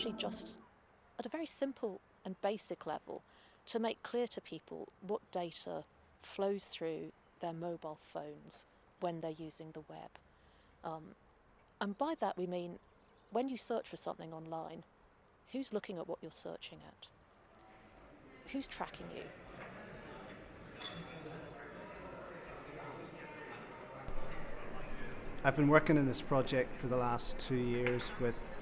actually just at a very simple and basic level to make clear to people what data flows through their mobile phones when they're using the web. And by that we mean when you search for something online, who's looking at what you're searching at? Who's tracking you? I've been working in this project for the last 2 years with,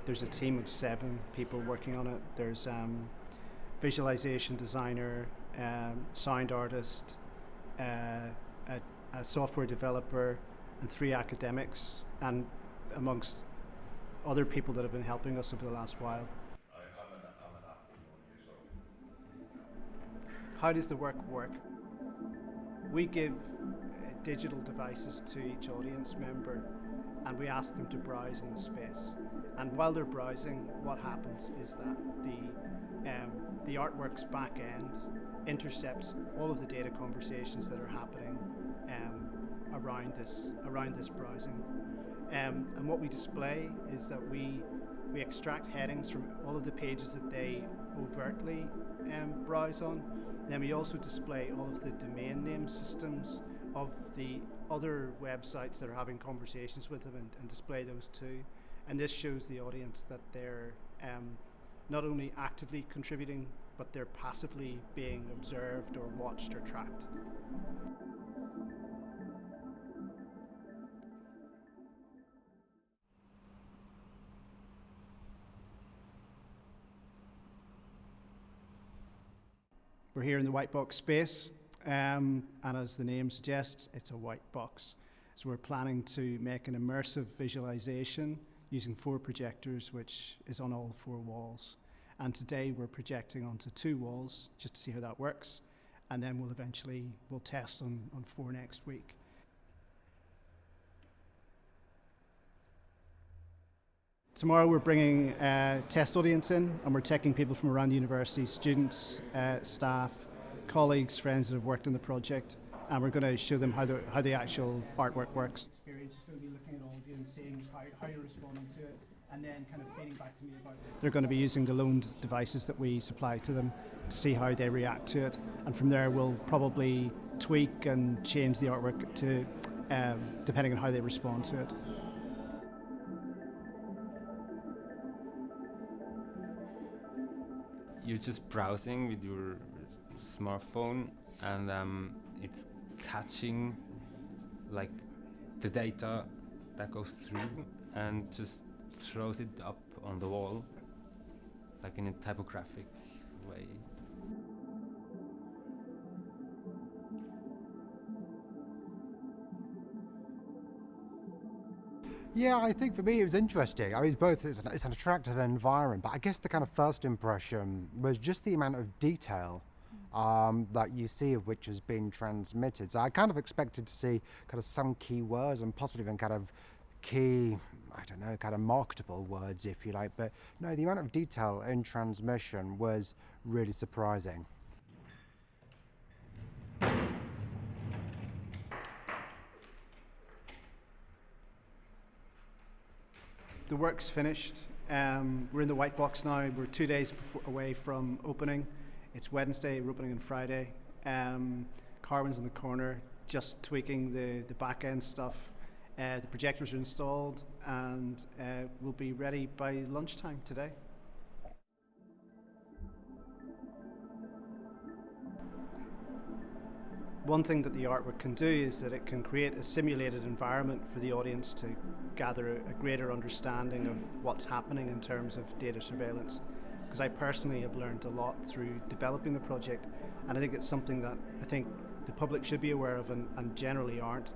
there's a team of 7 people working on it. There's visualization designer, sound artist, a software developer, and 3 academics, and amongst other people that have been helping us over the last while. How does the work work? We give digital devices to each audience member and we ask them to browse in the space. And while they're browsing, what happens is that the artwork's back end intercepts all of the data conversations that are happening around this browsing. And what we display is that we extract headings from all of the pages that they overtly browse on. Then we also display all of the domain name systems of the other websites that are having conversations with them and display those too. And this shows the audience that they're not only actively contributing, but they're passively being observed or watched or tracked. We're here in the white box space, and as the name suggests, it's a white box. So we're planning to make an immersive visualization using 4 projectors, which is on all 4 walls. And today we're projecting onto 2 walls just to see how that works, and then we'll test on 4 next week. Tomorrow we're bringing a test audience in, and we're taking people from around the university, students, staff, colleagues, friends that have worked on the project, and we're going to show them how the actual artwork works. Experience is going to be looking at all of you and seeing how you're responding to it, and then kind of feeding back to me about it. They're going to be using the loaned devices that we supply to them to see how they react to it, and from there we'll probably tweak and change the artwork to depending on how they respond to it. You're just browsing with your smartphone, and it's catching like the data that goes through and just throws it up on the wall, like in a typographic way. Yeah, I think for me it was interesting. I mean, it's an attractive environment, but I guess the kind of first impression was just the amount of detail that you see of which has been transmitted. So I kind of expected to see kind of some key words and possibly even kind of key, I don't know, kind of marketable words, if you like. But no, the amount of detail in transmission was really surprising. The work's finished. We're in the white box now. We're 2 days away from opening. It's Wednesday, we're opening on Friday. Carwin's in the corner, just tweaking the back end stuff. The projectors are installed, and we'll be ready by lunchtime today. One thing that the artwork can do is that it can create a simulated environment for the audience to gather a greater understanding of what's happening in terms of data surveillance. Because I personally have learned a lot through developing the project, and I think it's something that I think the public should be aware of and generally aren't.